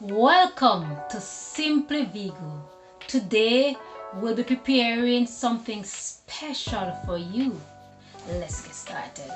Welcome to Simply Vego. Today we'll be preparing something special for you. Let's get started.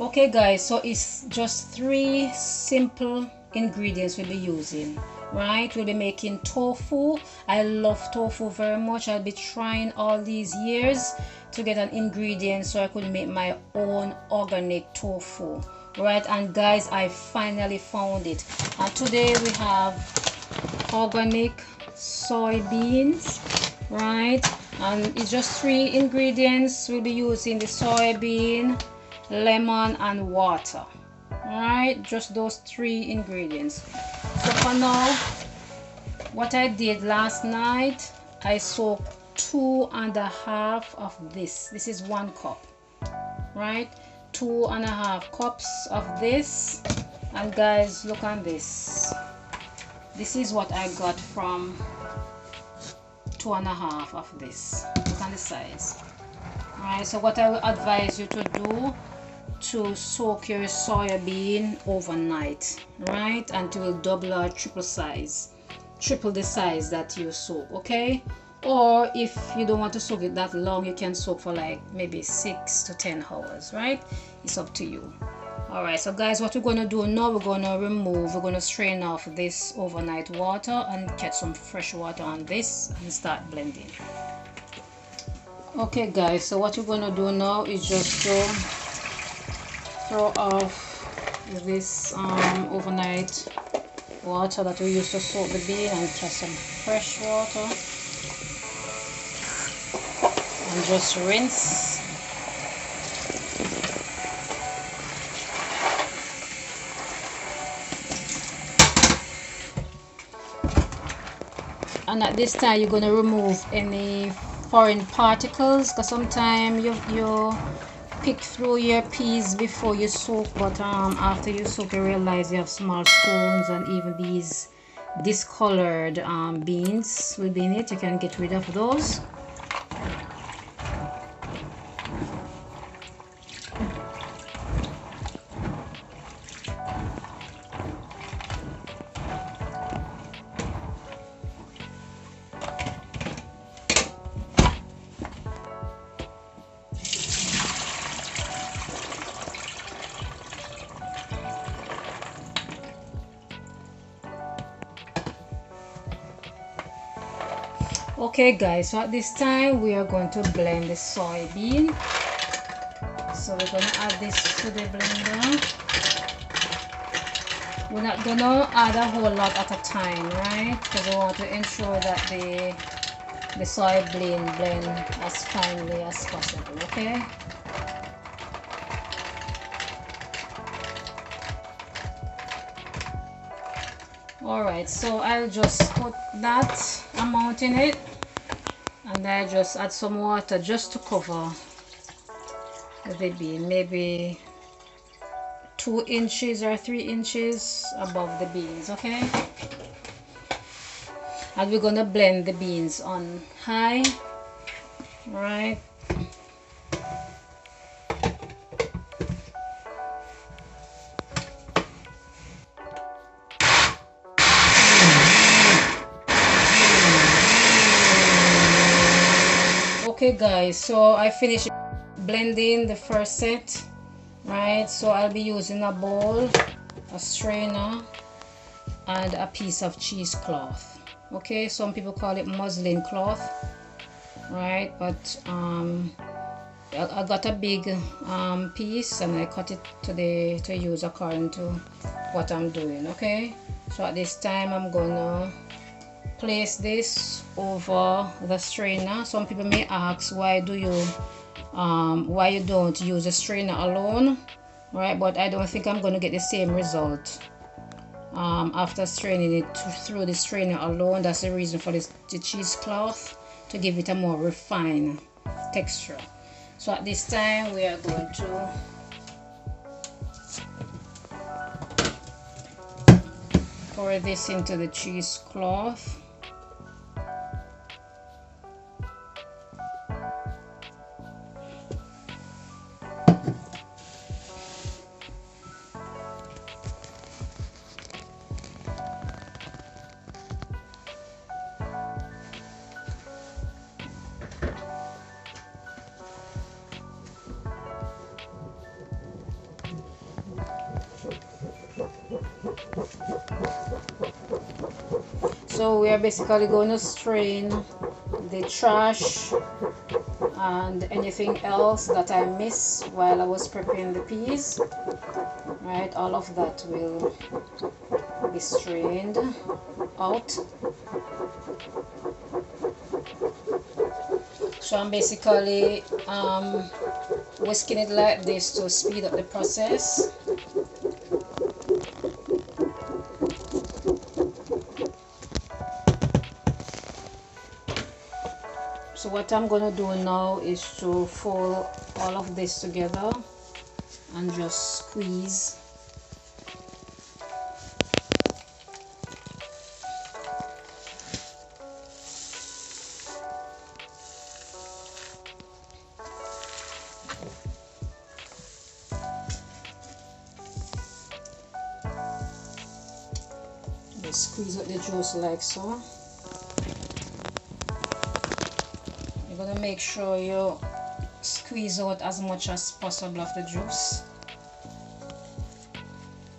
Okay guys, so it's just three simple ingredients we'll be using. Right, we'll be making tofu. I love tofu very much. I'll be trying all these years to get an ingredient so I could make my own organic tofu. Right, and guys, I finally found it. And today we have organic soybeans, right? And it's just three ingredients. We'll be using the soybean, lemon, and water. Right, just those three ingredients. So for now, what I did last night, I soaked 2.5 of this. This is 1 cup, right? 2.5 cups of this. And guys, look on this. This is what I got from 2.5 of this. Look on the size. Right, so what I will advise you to do, to soak your soybean overnight, right, until double or triple the size that you soak. Okay, or if you don't want to soak it that long, you can soak for like maybe 6 to 10 hours, right? It's up to you. All right, so guys, what we're going to do now, we're going to strain off this overnight water and get some fresh water on this and start blending. Okay guys, so what we're going to do now is just to throw off this overnight water that we used to soak the bean and get some fresh water and just rinse. And at this time you're going to remove any foreign particles, because sometimes you pick through your peas before you soak, but after you soak you realize you have small stones, and even these discolored beans will be in it. You can get rid of those. Okay guys, so at this time we are going to blend the soybean. So we're going to add this to the blender. We're not going to add a whole lot at a time, right? Because we want to ensure that the soybean blend as finely as possible. Okay. Alright, so I'll just put that amount in it, and I just add some water just to cover the bean, maybe 2 inches or 3 inches above the beans. Okay, and we're gonna blend the beans on high, right? Okay guys, so I finished blending the first set, right? So I'll be using a bowl, a strainer, and a piece of cheesecloth. Okay, some people call it muslin cloth, right? But I got a big piece and I cut it to use according to what I'm doing. Okay, so at this time I'm gonna place this over the strainer. Some people may ask, why you don't use a strainer alone, right? But I don't think I'm going to get the same result after straining it through the strainer alone. That's the reason for the cheesecloth, to give it a more refined texture. So at this time we are going to pour this into the cheesecloth. So we are basically going to strain the trash and anything else that I missed while I was preparing the peas. Right, all of that will be strained out. So I'm basically whisking it like this to speed up the process. So what I'm going to do now is to fold all of this together and just squeeze. Just squeeze out the juice like so. You're going to make sure you squeeze out as much as possible of the juice,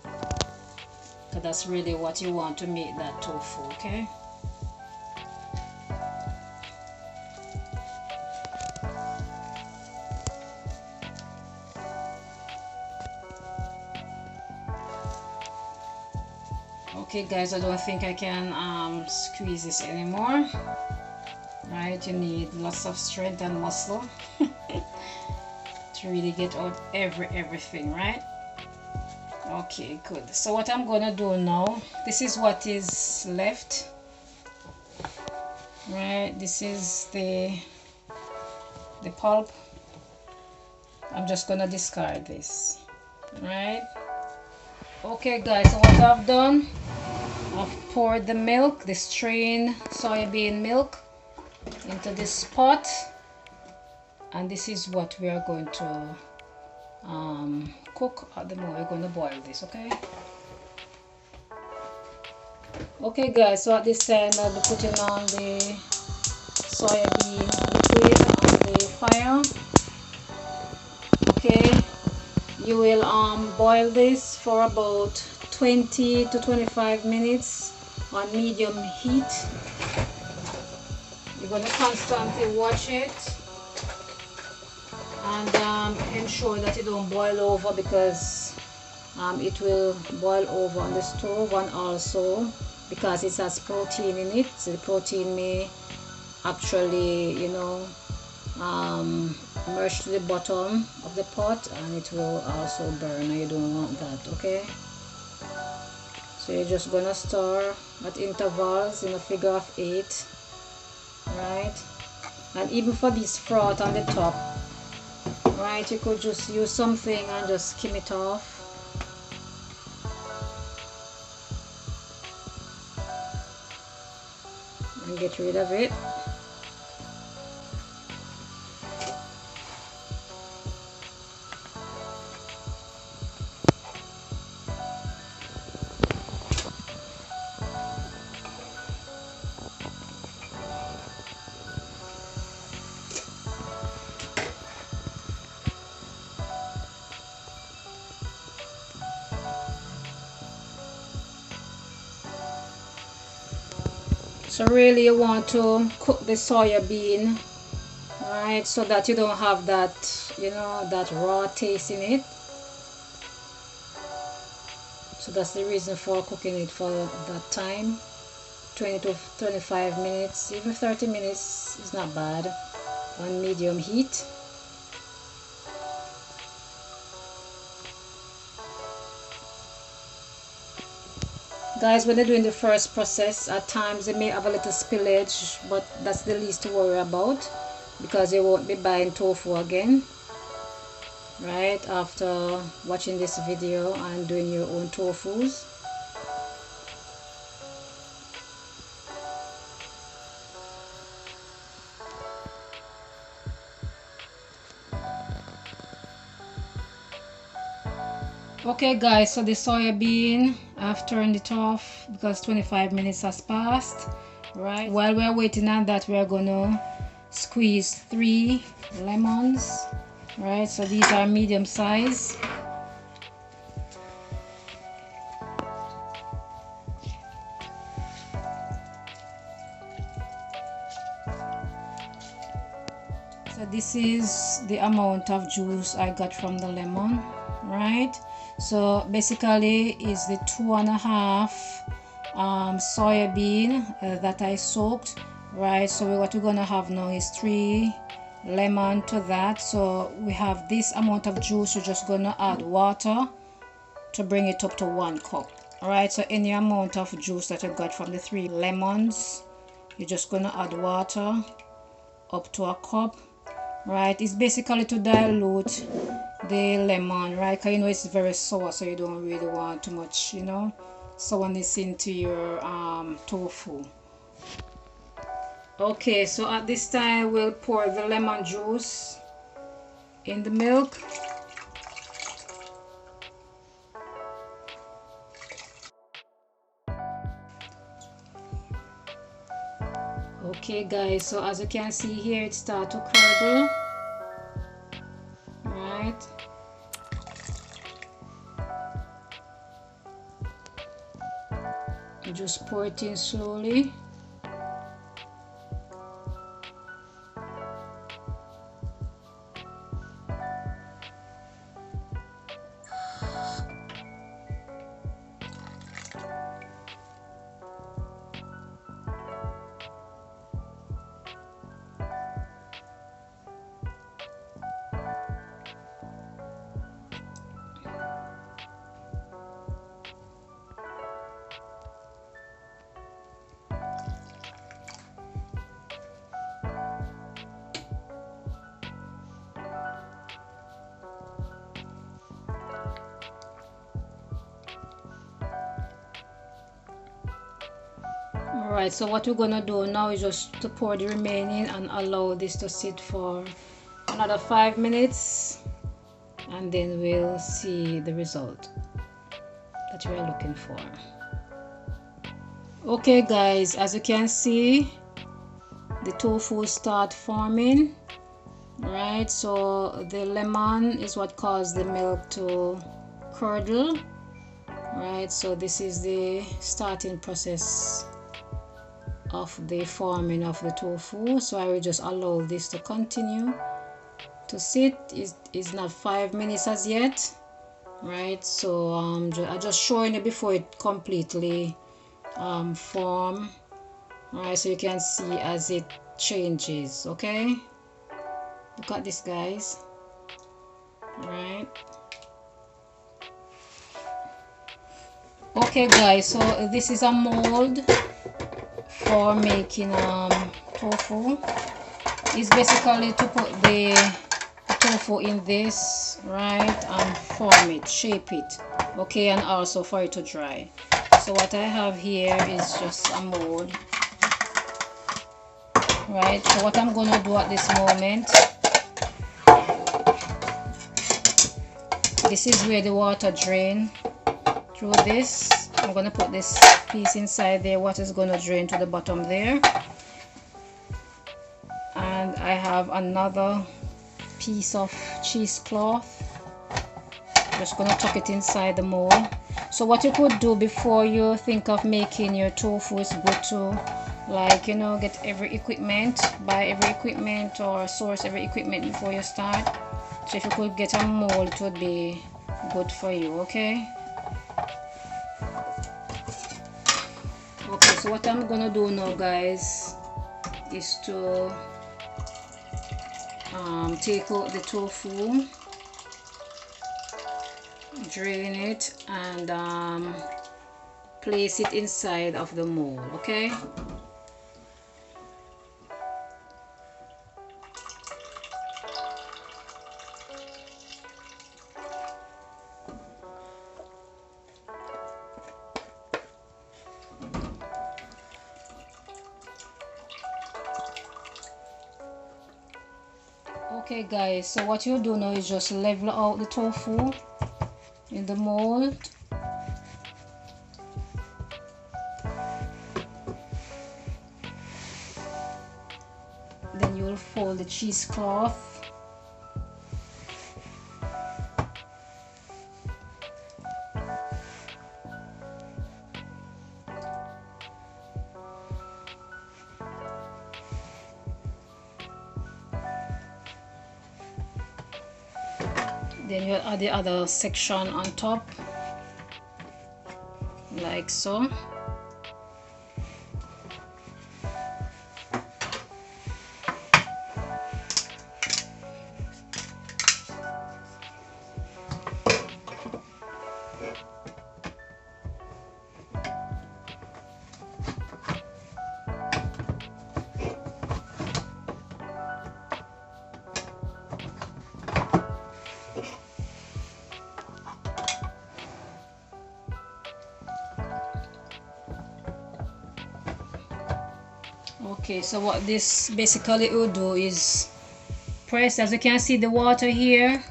because that's really what you want to make that tofu, okay? Okay guys, I don't think I can squeeze this anymore. Right, you need lots of strength and muscle to really get out everything, right? Okay, good. So what I'm gonna do now, this is what is left, right? This is the pulp. I'm just gonna discard this, right? Okay guys, so what I've done, I've poured the milk, the strained soybean milk, into this pot, and this is what we are going to cook at the moment. We're going to boil this, okay? Okay guys, so at this time I'll be putting on the soybean liquid on the fire. Okay, you will boil this for about 20 to 25 minutes on medium heat. You're going to constantly watch it and ensure that it don't boil over, because it will boil over on the stove, and also because it has protein in it, so the protein may actually, you know, merge to the bottom of the pot, and it will also burn, and you don't want that, okay? So you're just gonna stir at intervals in a figure of 8, right? And even for this froth on the top, right, you could just use something and just skim it off. And get rid of it. So really you want to cook the soya bean, right, so that you don't have that, you know, that raw taste in it. So that's the reason for cooking it for that time, 20 to 25 minutes, even 30 minutes is not bad on medium heat. Guys, when they're doing the first process, at times they may have a little spillage, but that's the least to worry about, because you won't be buying tofu again, right, after watching this video and doing your own tofus. Okay guys, so the soya bean, I've turned it off because 25 minutes has passed, right? While we're waiting on that, we're gonna squeeze 3 lemons, right? So these are medium size. So this is the amount of juice I got from the lemon, right? So basically is the 2.5 soybean that I soaked, right? So what we're gonna have now is 3 lemon to that. So we have this amount of juice. We're just gonna add water to bring it up to 1 cup. All right, so any amount of juice that you got from the 3 lemons, you're just gonna add water up to a cup, right? It's basically to dilute the lemon, right? Because you know it's very sour, so you don't really want too much, you know, sourness into your tofu. Okay, so at this time we'll pour the lemon juice in the milk. Okay guys, so as you can see here, it starts to curdle, right? You just pour it in slowly. Alright, so what we're gonna do now is just to pour the remaining and allow this to sit for another 5 minutes, and then we'll see the result that we're looking for. Okay guys, as you can see, the tofu start forming, right? So the lemon is what caused the milk to curdle, right? So this is the starting process of the forming of the tofu. So I will just allow this to continue to sit. Is not 5 minutes as yet, right? So I'm just showing it before it completely form, right? So you can see as it changes. Okay, look at this guys, right? Okay guys, so this is a mold for making tofu. It's basically to put the tofu in this, right, and form it, shape it, okay, and also for it to dry. So what I have here is just a mold, right? So what I'm gonna do at this moment, this is where the water drain through this. I'm gonna put this piece inside there. What is gonna drain to the bottom there, and I have another piece of cheesecloth. Just gonna tuck it inside the mold. So what you could do before you think of making your tofu is good to, like, you know, get every equipment, buy every equipment or source every equipment before you start. So if you could get a mold, it would be good for you. Okay, so what I'm gonna do now guys is to take out the tofu, drain it, and place it inside of the mold. Okay, okay guys, so what you do now is just level out the tofu in the mold. Then you will fold the cheesecloth. Then you'll add the other section on top, like so. Okay, so what this basically will do is press, as you can see, the water here,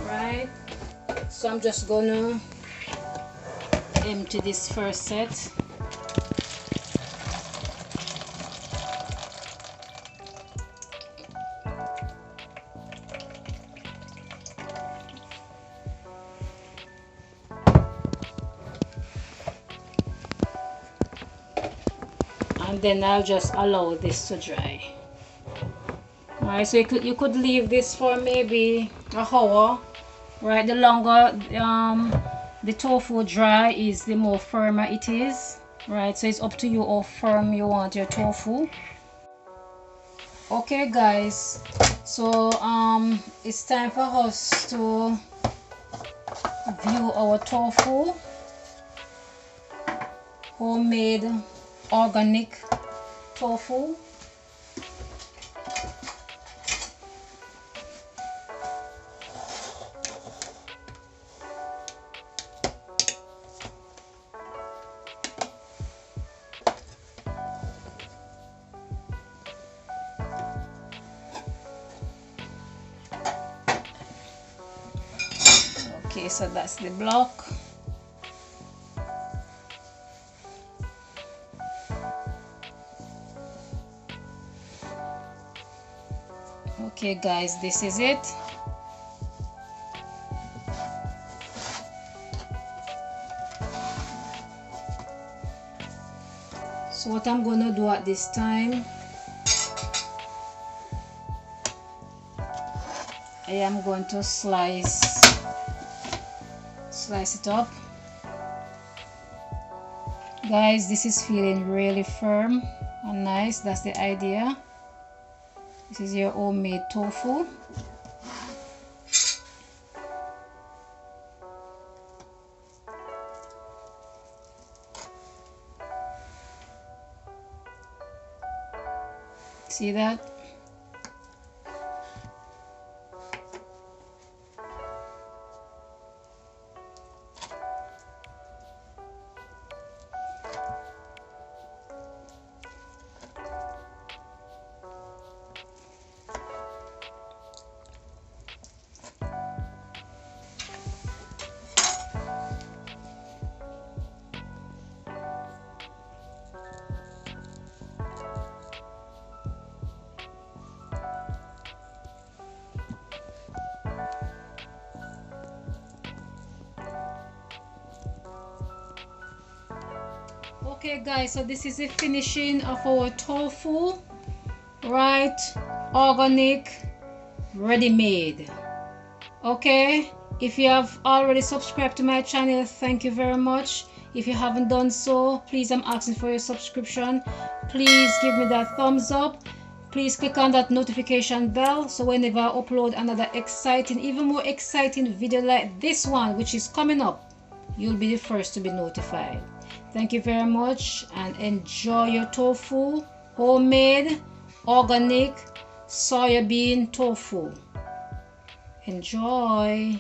right? So I'm just gonna empty this first set. And then I'll just allow this to dry. Alright, so you could leave this for maybe an hour. Right, the longer the tofu dry is, the more firmer it is. Right, so it's up to you how firm you want your tofu. Okay guys, so it's time for us to view our tofu, homemade organic tofu. Okay, so that's the block. Okay guys, this is it. So what I'm going to do at this time, I am going to slice it up. Guys, this is feeling really firm and nice. That's the idea. This is your homemade tofu. See that? Okay guys, so this is the finishing of our tofu, right? Organic, ready-made. Okay, if you have already subscribed to my channel, thank you very much. If you haven't done so, please, I'm asking for your subscription. Please give me that thumbs up. Please click on that notification bell, so whenever I upload another exciting, even more exciting video like this one, which is coming up, you'll be the first to be notified. Thank you very much, and enjoy your tofu, homemade, organic, soybean tofu. Enjoy.